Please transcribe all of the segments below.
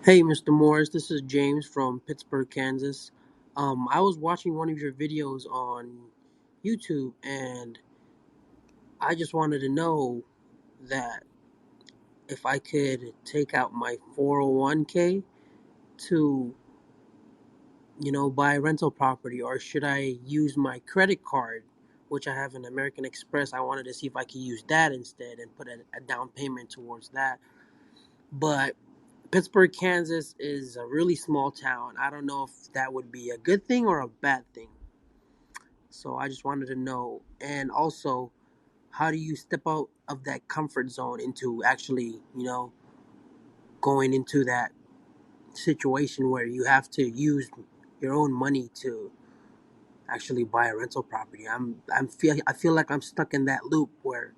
Hey, Mr. Morris, this is James from Pittsburgh, Kansas. I was watching one of your videos on YouTube, and I just wanted to know that if I could take out my 401k to, buy rental property, or should I use my credit card, which I have an American Express. I wanted to see if I could use that instead and put a down payment towards that. But Pittsburgh, Kansas is a really small town. I don't know if that would be a good thing or a bad thing. So I just wanted to know. And also, how do you step out of that comfort zone into actually, going into that situation where you have to use your own money to actually buy a rental property? I feel like I'm stuck in that loop where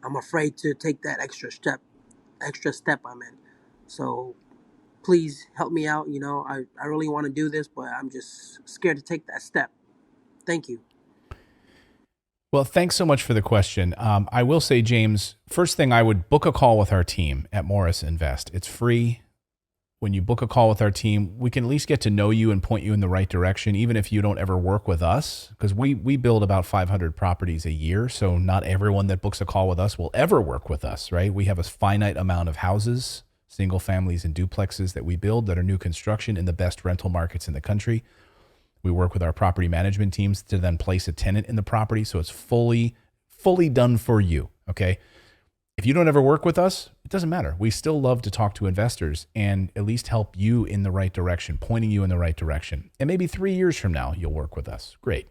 I'm afraid to take that extra step I'm in. So please help me out. I really want to do this, but I'm just scared to take that step. Thank you. Well, thanks so much for the question. I will say, James, first thing I would book a call with our team at Morris Invest. It's free. When you book a call with our team, we can at least get to know you and point you in the right direction, even if you don't ever work with us, because we build about 500 properties a year. So not everyone that books a call with us will ever work with us, right? We have a finite amount of houses, single families and duplexes that we build that are new construction in the best rental markets in the country. We work with our property management teams to then place a tenant in the property. So it's fully done for you. Okay. If you don't ever work with us, it doesn't matter. We still love to talk to investors and at least help you in the right direction, pointing you in the right direction. And maybe 3 years from now, you'll work with us. Great.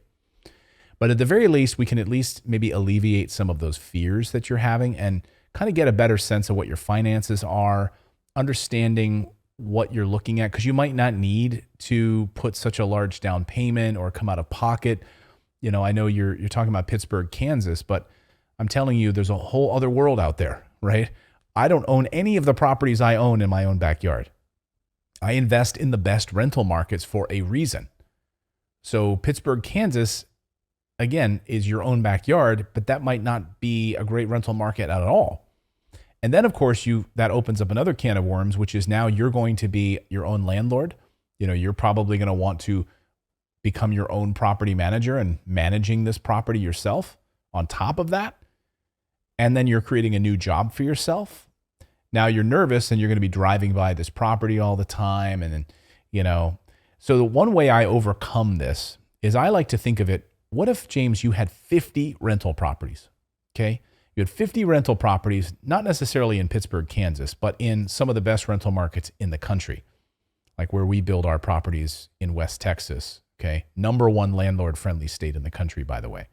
But at the very least, we can at least maybe alleviate some of those fears that you're having and kind of get a better sense of what your finances are, understanding what you're looking at, because you might not need to put such a large down payment or come out of pocket. I know you're talking about Pittsburgh, Kansas, but I'm telling you, there's a whole other world out there, right? I don't own any of the properties I own in my own backyard. I invest in the best rental markets for a reason. So Pittsburgh, Kansas, again, is your own backyard, but that might not be a great rental market at all. And then, of course, that opens up another can of worms, which is now you're going to be your own landlord. You're probably going to want to become your own property manager and managing this property yourself on top of that. And then you're creating a new job for yourself. Now you're nervous and you're going to be driving by this property all the time. And then, so the one way I overcome this is I like to think of it. What if, James, you had 50 rental properties? Okay. You had 50 rental properties, not necessarily in Pittsburgh, Kansas, but in some of the best rental markets in the country, like where we build our properties in West Texas. Okay. Number one landlord friendly state in the country, by the way.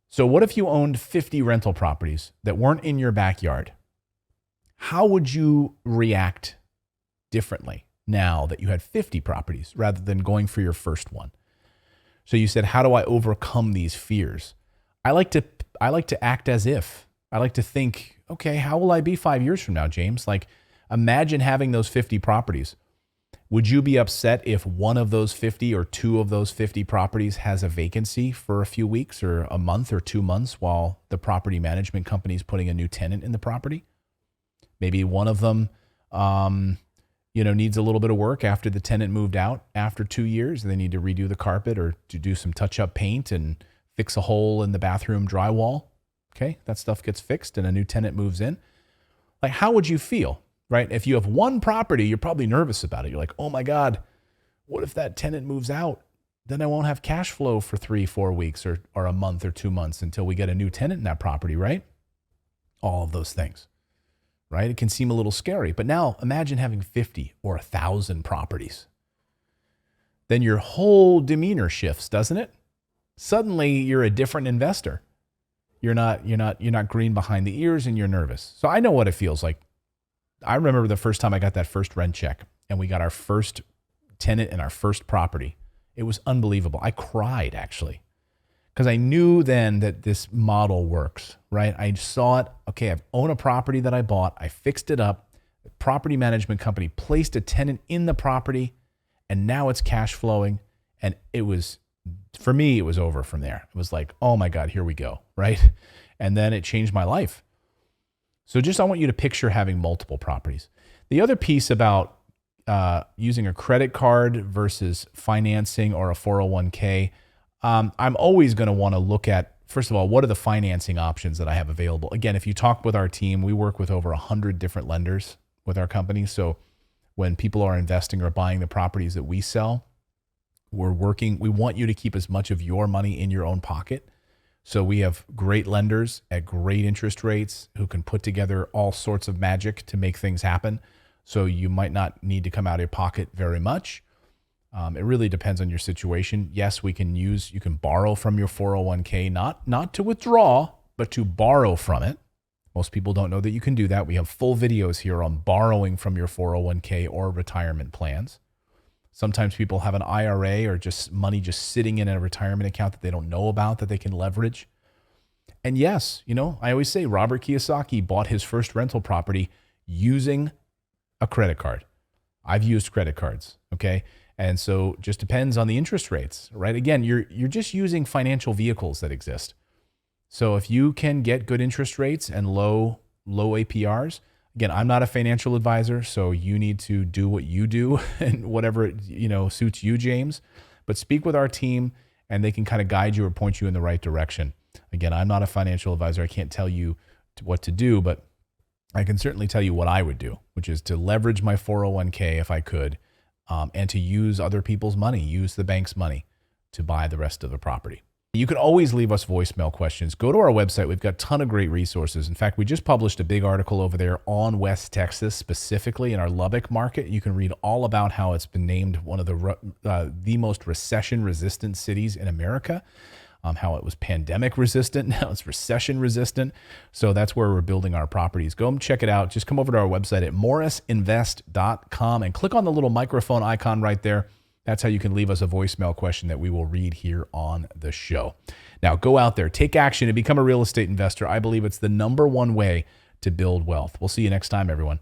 So what if you owned 50 rental properties that weren't in your backyard? How would you react differently now that you had 50 properties rather than going for your first one? So you said, how do I overcome these fears? I like to act as if. I like to think, okay, how will I be 5 years from now, James? Like, imagine having those 50 properties. Would you be upset if one of those 50 or two of those 50 properties has a vacancy for a few weeks or a month or 2 months while the property management company is putting a new tenant in the property? Maybe one of them, needs a little bit of work after the tenant moved out after 2 years. They need to redo the carpet or to do some touch-up paint and fix a hole in the bathroom drywall. Okay, that stuff gets fixed and a new tenant moves in. Like, how would you feel? Right? If you have one property, you're probably nervous about it. You're like, oh my God, what if that tenant moves out? Then I won't have cash flow for 3-4 weeks or a month or 2 months until we get a new tenant in that property, right? All of those things, right? It can seem a little scary, but now imagine having 50 or 1,000 properties. Then your whole demeanor shifts, doesn't it? Suddenly you're a different investor. You're not green behind the ears and you're nervous. So I know what it feels like. I remember the first time I got that first rent check and we got our first tenant in our first property. It was unbelievable. I cried actually because I knew then that this model works, right? I saw it. Okay, I own a property that I bought. I fixed it up. The property management company placed a tenant in the property and now it's cash flowing. And for me, it was over from there. It was like, oh my God, here we go, right? And then it changed my life. So just I want you to picture having multiple properties. The other piece about using a credit card versus financing or a 401k, I'm always going to want to look at, first of all, what are the financing options that I have available? Again, if you talk with our team, we work with over 100 different lenders with our company. So when people are investing or buying the properties that we sell, we want you to keep as much of your money in your own pocket. So we have great lenders at great interest rates who can put together all sorts of magic to make things happen. So you might not need to come out of your pocket very much. It really depends on your situation. Yes, you can borrow from your 401k, not to withdraw, but to borrow from it. Most people don't know that you can do that. We have full videos here on borrowing from your 401k or retirement plans. Sometimes people have an IRA or just money just sitting in a retirement account that they don't know about that they can leverage. And yes, I always say Robert Kiyosaki bought his first rental property using a credit card. I've used credit cards, okay? And so just depends on the interest rates, right? Again, you're just using financial vehicles that exist. So if you can get good interest rates and low APRs, again, I'm not a financial advisor, so you need to do what you do and whatever suits you, James. But speak with our team and they can kind of guide you or point you in the right direction. Again, I'm not a financial advisor. I can't tell you what to do, but I can certainly tell you what I would do, which is to leverage my 401k if I could, and to use other people's money, use the bank's money to buy the rest of the property. You can always leave us voicemail questions. Go to our website. We've got a ton of great resources. In fact, we just published a big article over there on West Texas, specifically in our Lubbock market. You can read all about how it's been named one of the most recession-resistant cities in America, how it was pandemic resistant, now it's recession resistant. So that's where we're building our properties. Go and check it out. Just come over to our website at morrisinvest.com and click on the little microphone icon right there. That's how you can leave us a voicemail question that we will read here on the show. Now, go out there, take action, and become a real estate investor. I believe it's the number one way to build wealth. We'll see you next time, everyone.